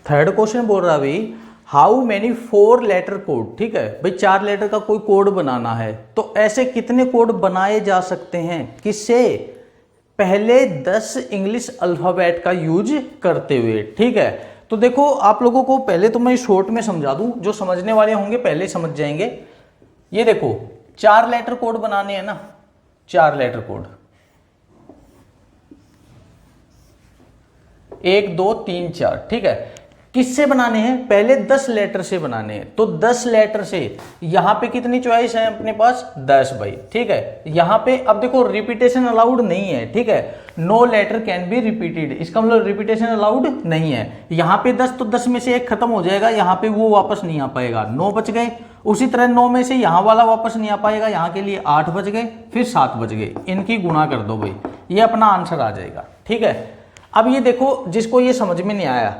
Third question बोल रहा भाई हाउ मैनी 4 लेटर कोड, ठीक है भाई 4 लेटर का कोई कोड बनाना है तो ऐसे कितने कोड बनाए जा सकते हैं, किससे, पहले 10 इंग्लिश अल्फाबेट का यूज करते हुए। ठीक है, तो देखो आप लोगों को पहले तो मैं शॉर्ट में समझा दूं, जो समझने वाले होंगे पहले समझ जाएंगे। ये देखो 4 लेटर कोड बनाने हैं ना, 4 लेटर कोड 1 2 3 4, ठीक है, किससे बनाने हैं, पहले 10 लेटर से बनाने हैं। तो 10 लेटर से यहां पे कितनी चॉइस है अपने पास, 10 भाई। ठीक है, यहां पे अब देखो रिपीटेशन अलाउड नहीं है, ठीक है, no letter can be repeated, इसका मतलब रिपीटेशन अलाउड नहीं है। यहां पे 10 तो 10 में से एक खत्म हो जाएगा, यहां पे वो वापस नहीं आ पाएगा, 9 बच गए। उसी तरह 9 में से यहां वाला वापस नहीं आ पाएगा, यहां के लिए 8 बच गए, फिर 7 बच गए, इनकी गुणा कर दो भाई, ये अपना आंसर आ जाएगा। ठीक है, अब ये देखो जिसको ये समझ में नहीं आया,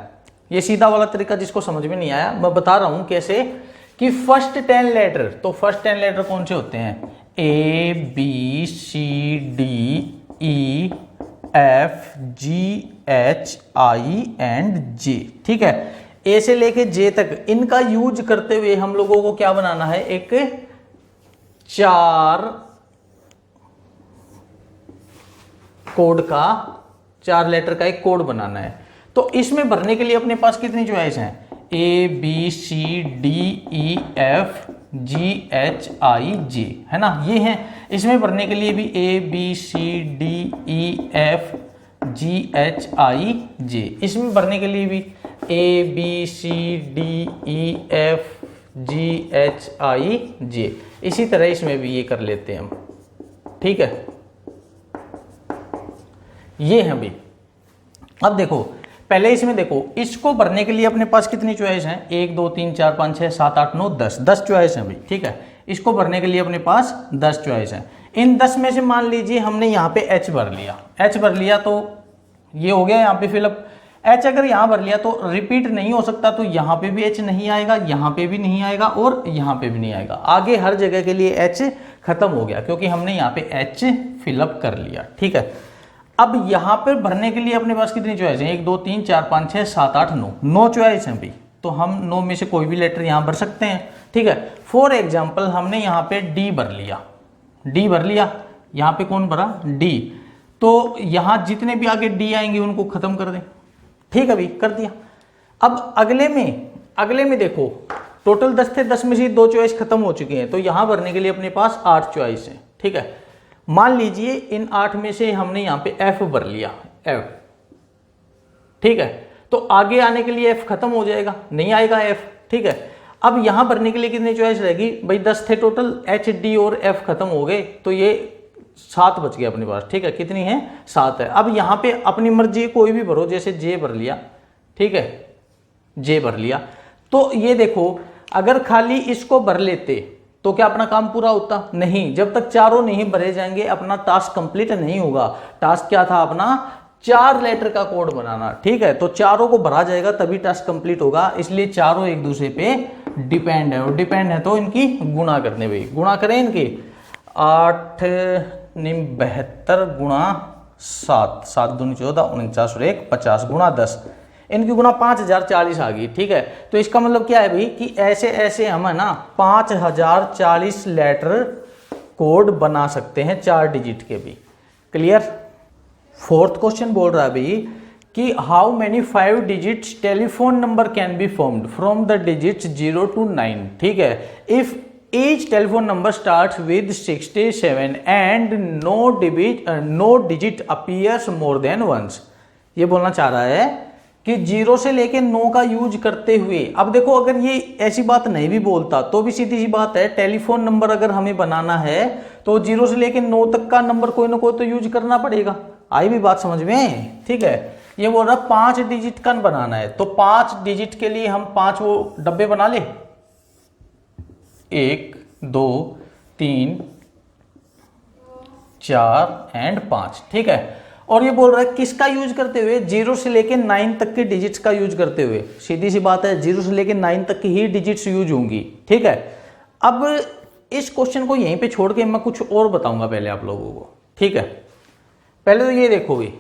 ये सीधा वाला तरीका जिसको समझ में नहीं आया, मैं बता रहा हूं कैसे, कि फर्स्ट 10 लेटर, तो फर्स्ट 10 लेटर कौन से होते हैं, A B C D E F G H I and J. ठीक है, ए से लेके जे तक इनका यूज करते हुए हम लोगों को क्या बनाना है, एक 4 कोड का, 4 लेटर का एक कोड बनाना है। तो इसमें भरने के लिए अपने पास कितनी चॉइस है, A B C D E F G H I J, है ना, ये है। इसमें भरने के लिए भी A B C D E F G H I J, इसमें भरने के लिए भी A B C D E F G H I J, इसी तरह इसमें भी ये कर लेते हैं हम। ठीक है, ये है भाई। अब देखो पहले इसमें देखो, इसको भरने के लिए अपने पास कितनी चॉइस है, 1 2 3 4 5 6 7 8 9 10, 10 चॉइस है भाई। ठीक है, इसको भरने के लिए अपने पास 10 चॉइस है। इन 10 में से मान लीजिए हमने यहाँ पे H भर लिया, H भर लिया तो ये हो गया यहाँ पे फिलअप। H अगर यहाँ भर लिया तो रिपीट नहीं हो सकता, तो यहाँ पे भी H नहीं आएगा, यहाँ पे भी नहीं आएगा और यहाँ पे भी नहीं आएगा, आगे हर जगह के लिए H खत्म हो गया क्योंकि हमने यहाँ पे H फिलअप कर लिया। ठीक है, अब यहां पर भरने के लिए अपने पास कितनी चॉइस है, 1 2 3 4 5 6 7 8 9, 9 चॉइस है भाई। तो हम 9 में से कोई भी लेटर यहां भर सकते हैं। ठीक है, फॉर एग्जाम्पल हमने यहां पे डी भर लिया, डी भर लिया, यहां पे कौन भरा, डी, तो यहां जितने भी आगे डी आएंगे उनको खत्म कर दें। ठीक है भाई, कर दिया। अब अगले में देखो टोटल 10 थे, 10 में से 2 चॉइस खत्म हो चुकी हैं, तो यहां भरने के लिए अपने पास 8 चॉइस है। ठीक है, मान लीजिए इन 8 में से हमने यहां पे F भर लिया, F। ठीक है, तो आगे आने के लिए F खत्म हो जाएगा, नहीं आएगा F। ठीक है, अब यहां भरने के लिए कितनी चॉइस रहेगी भाई, 10 थे टोटल, H D और F खत्म हो गए, तो ये 7 बच गया अपने पास। ठीक है, कितनी है, 7 है। अब यहां पे अपनी मर्जी कोई भी भरो, जैसे J भर लिया, ठीक है, J भर लिया, तो ये देखो अगर खाली इसको भर लेते तो क्या अपना काम पूरा होता, नहीं, जब तक चारों नहीं भरे जाएंगे अपना टास्क कंप्लीट नहीं होगा। टास्क क्या था अपना, 4 लेटर का कोड बनाना। ठीक है, तो चारों को भरा जाएगा तभी टास्क कंप्लीट होगा, इसलिए चारों एक दूसरे पे डिपेंड है, और डिपेंड है तो इनकी गुणा करने भाई, गुणा करें इनकी, 8 72 गुणा 7, 7 दूनी 14 49 और 1 50 गुणा 10, इनकी गुणा 5040 आ गई। ठीक है, तो इसका मतलब क्या है भाई कि ऐसे ऐसे हम है ना 5040 लेटर कोड बना सकते हैं 4 डिजिट के भी। क्लियर। फोर्थ क्वेश्चन बोल रहा है भाई कि how many 5 digits telephone number can be formed from the digits 0 to 9। ठीक है, if each telephone number starts with 67 and no digit appears more than once। ये बोलना चाह रहा है कि 0 से लेके 9 का यूज करते हुए, अब देखो अगर ये ऐसी बात नहीं भी बोलता तो भी सीधी सी बात है, टेलीफोन नंबर अगर हमें बनाना है तो 0 से लेके 9 तक का नंबर कोई ना कोई तो यूज करना पड़ेगा। आई भी बात समझ में। ठीक है, ये बोल रहा 5 डिजिट का बनाना है, तो 5 डिजिट के लिए हम 5 वो डब्बे बना ले, 1 2 3 4 एंड 5। ठीक है, और ये बोल रहा है किसका यूज करते हुए, 0 से लेके 9 तक के डिजिट्स का यूज करते हुए। सीधी सी बात है, 0 से लेके 9 तक की ही डिजिट्स यूज होंगी। ठीक है, अब इस क्वेश्चन को यहीं पे छोड़ के मैं कुछ और बताऊंगा पहले आप लोगों को। ठीक है, पहले तो ये देखो भाई,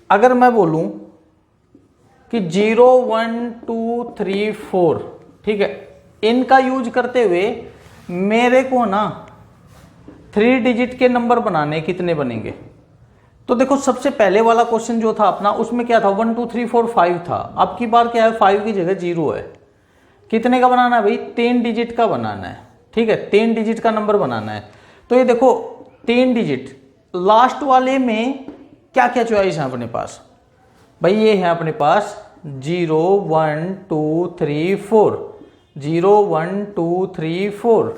अगर मैं बोलूं कि 0 1 2 3 4, ठीक है, इनका यूज करते हुए मेरे को ना 3 डिजिट के नंबर बनाने कितने बनेंगे। तो देखो सबसे पहले वाला क्वेश्चन जो था अपना, उसमें क्या था 1 2 3 4 5 था। अब की बार क्या है, 5 की जगह 0 है। कितने का बनाना है भाई, 3 डिजिट का बनाना है, ठीक है, 3 डिजिट का नंबर बनाना है। तो ये देखो 3 डिजिट, लास्ट वाले में क्या क्या चॉइस है अपने पास भाई, ये है अपने पास 0 1 2 3 4, 0 1 2 3 4,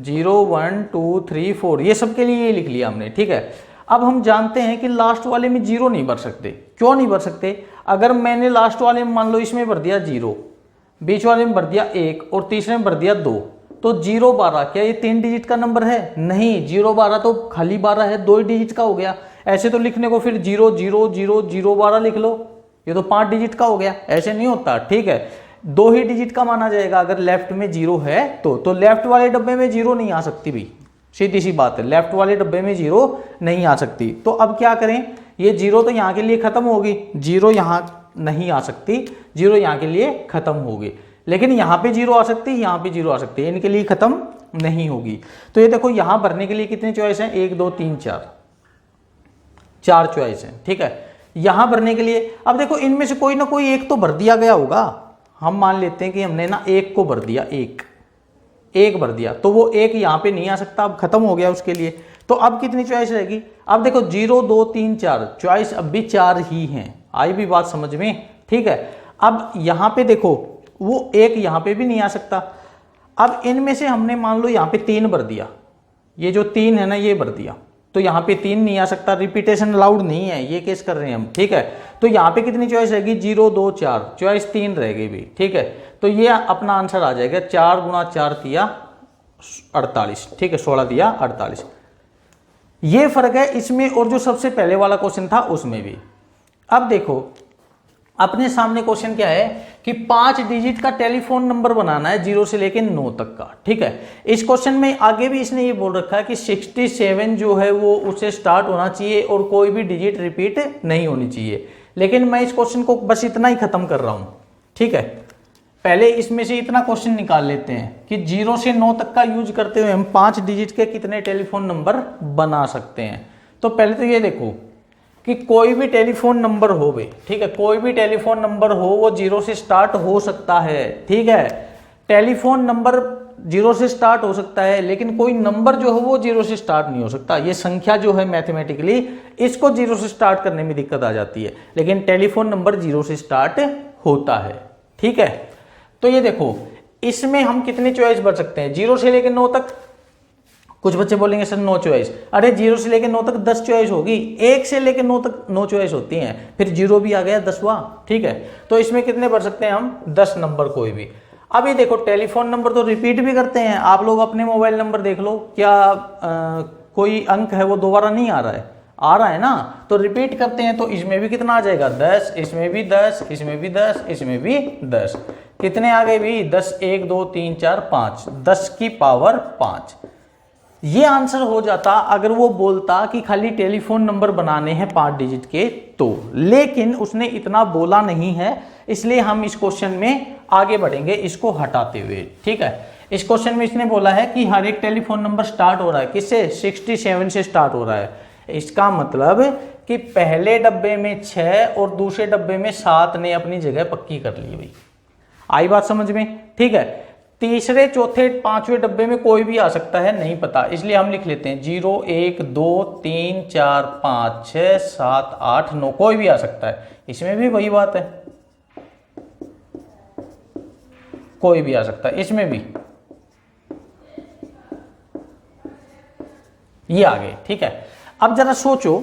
0 1 2 3 4, ये सबके लिए ये लिख लिया हमने, ठीक है। अब हम जानते हैं कि लास्ट वाले में 0 नहीं भर सकते। क्यों नहीं भर सकते, अगर मैंने लास्ट वाले में मान लो इसमें भर दिया 0, बीच वाले में भर दिया 1 और तीसरे में भर दिया 2, तो 0 12 क्या ये 3 डिजिट का नंबर है? नहीं, 0 12 तो खाली 12 है, 2 ही डिजिट का हो गया। ऐसे तो लिखने को फिर 0 0 0 0 12 लिख लो, ये तो 5 डिजिट का हो गया। ऐसे नहीं होता, ठीक है, 2 ही डिजिट का माना जाएगा अगर लेफ्ट में 0 है तो लेफ्ट वाले डब्बे में 0 नहीं आ सकती भी, सीधी सी बात है, लेफ्ट वाले डब्बे में 0 नहीं आ सकती। तो अब क्या करें, ये 0 तो यहाँ के लिए खत्म होगी, 0 यहाँ नहीं आ सकती, 0 यहाँ के लिए खत्म होगी, लेकिन यहाँ पे 0 आ सकती है, यहाँ पे 0 आ सकती है, इनके लिए खत्म नहीं होगी। तो ये देखो यहाँ भरने के लिए कितने चॉइस हैं, 1 2 3 4, 4 चॉइस हैं, ठीक है। यहाँ भरने के लिए अब देखो इनमें से कोई ना कोई एक तो भर दिया गया होगा। हम मान लेते हैं कि हमने ना 1 को भर दिया, एक भर दिया, तो वो 1 यहाँ पे नहीं आ सकता, अब खत्म हो गया उसके लिए। तो अब कितनी चॉइस रहेगी, अब देखो 0 2 3 4 चॉइस अब भी 4 ही हैं। आई भी बात समझ में, ठीक है। अब यहाँ पे देखो वो 1 यहाँ पे भी नहीं आ सकता। अब इनमें से हमने मान लो यहाँ पे 3 भर दिया, ये जो 3 है ना ये भर दिया, तो यहाँ पे 3 नहीं आ सकता, रिपीटेशन अलाउड नहीं है, ये केस कर रहे हैं हम, ठीक है। तो यहाँ पे कितनी चॉइस रहेगी, 0 2 4 चॉइस 3 रहेगी भी, ठीक है। तो ये अपना आंसर आ जाएगा 4 गुणा 4 दिया 48, ठीक है, 16 दिया 48। ये फर्क है इसमें और जो सबसे पहले वाला क्वेश्चन था उसमें भी। अब देखो अपने सामने क्वेश्चन क्या है कि 5 डिजिट का टेलीफोन नंबर बनाना है 0 से लेकर 9 तक का, ठीक है। इस क्वेश्चन में आगे भी इसने ये बोल रखा है कि 67 जो है वो उससे स्टार्ट होना चाहिए और कोई भी डिजिट रिपीट नहीं होनी चाहिए। लेकिन मैं इस क्वेश्चन को बस इतना ही खत्म कर रहा हूं, ठीक है। पहले इसमें से इतना क्वेश्चन निकाल लेते हैं कि 0 से 9 तक का यूज करते हुए हम 5 डिजिट के कितने टेलीफोन नंबर बना सकते हैं। तो पहले तो ये देखो कि कोई भी टेलीफोन नंबर हो भाई, ठीक है, कोई भी टेलीफोन नंबर हो वो 0 से स्टार्ट हो सकता है, ठीक है। टेलीफोन नंबर 0 से स्टार्ट हो सकता है, लेकिन कोई नंबर जो है वो 0 से स्टार्ट नहीं हो सकता। ये संख्या जो है मैथमेटिकली इसको 0 से स्टार्ट करने में दिक्कत आ जाती है, लेकिन टेलीफोन नंबर 0 से स्टार्ट होता है, ठीक है। तो ये देखो इसमें हम कितनी चॉइस भर सकते हैं, 0 से लेकर 9 तक। कुछ बच्चे बोलेंगे सर 9 चॉइस, अरे 0 से लेकर 9 तक 10 चॉइस होगी, 1 से लेकर 9 तक 9 चॉइस होती हैं, फिर 0 भी आ गया 10वां, ठीक है। तो इसमें कितने भर सकते हैं हम, 10 नंबर कोई भी। अब ये देखो टेलीफोन नंबर तो रिपीट भी करते हैं, आप लोग अपने मोबाइल नंबर देख लो, क्या कोई अंक है वो दोबारा नहीं आ रहा है, आ रहा है ना, तो रिपीट करते हैं। तो इसमें भी कितना आ जाएगा 10, इसमें भी 10, इसमें भी 10, इसमें भी 10, कितने आ गए भी 10, 1 2 3 4 5, 10 की पावर 5। ये आंसर हो जाता अगर वो बोलता कि खाली टेलीफोन नंबर बनाने हैं 5 डिजिट के तो, लेकिन उसने इतना बोला नहीं है, इसलिए हम इस क्वेश्चन में आगे बढ़ेंगे इसको हटाते हुए, ठीक है। इस क्वेश्चन में इसने बोला है कि हर एक टेलीफोन नंबर स्टार्ट हो रहा है किससे, 67 से स्टार्ट हो रहा है। इसका मतलब कि पहले डब्बे में 6 और दूसरे डब्बे में 7 ने अपनी जगह पक्की कर ली भाई। आई बात समझ में, ठीक है। तीसरे चौथे पांचवें डब्बे में कोई भी आ सकता है, नहीं पता, इसलिए हम लिख लेते हैं 0 1 2 3 4 5 6 7 8 9, कोई भी आ सकता है। इसमें भी वही बात है, कोई भी आ सकता है, इसमें भी ये आ गए, ठीक है। अब जरा सोचो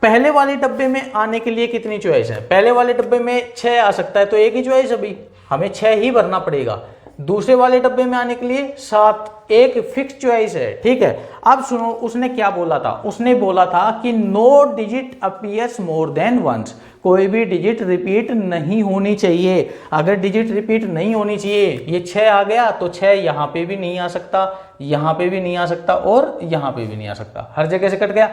पहले वाले डब्बे में आने के लिए कितनी चॉइस है, पहले वाले डब्बे में 6 आ सकता है तो एक ही चॉइस अभी हमें 6 ही भरना पड़ेगा। दूसरे वाले डब्बे में आने के लिए 7, एक फिक्स चॉइस है, ठीक है। अब सुनो उसने क्या बोला था, उसने बोला था कि no digit appears more than once, कोई भी डिजिट रिपीट नहीं होनी चाहिए। अगर डिजिट रिपीट नहीं होनी चाहिए, ये 6 आ गया तो 6 यहां पे भी नहीं आ सकता, यहां पे भी नहीं आ सकता और यहां पे भी नहीं आ सकता, हर जगह से कट गया,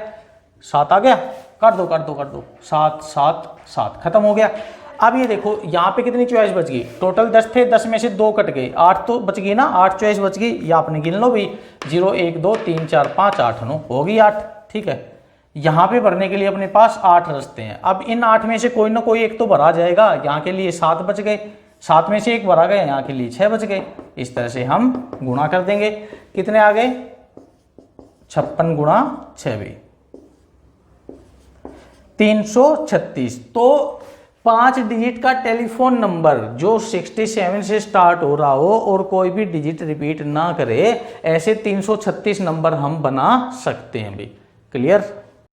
7 आ गया, कर दो कर दो कर दो, 7 7 7, खत्म हो गया। अब ये देखो यहाँ पे कितनी चॉइस बच गई, टोटल 10 थे, 10 में से 2 कट गए, 8 तो बच गई ना, 8 चॉइस बच गई, या आपने गिन लो भी, 0 1 2 3 4 5 8 9 होगी 8, ठीक है। यहाँ पे भरने के लिए अपने पास 8 रास्ते हैं। अब इन 8 में से कोई ना कोई एक तो भरा जाएगा, यहाँ के लिए 7 बच गए, 7 में से एक भरा गया, यहाँ के लिए 6 बच गए। इस तरह से हम गुणा कर देंगे, कितने आ गए, 56 गुणा 6 भी 336। तो 5 डिजिट का टेलीफोन नंबर जो 67 से स्टार्ट हो रहा हो और कोई भी डिजिट रिपीट ना करे, ऐसे 336 नंबर हम बना सकते हैं भाई। क्लियर।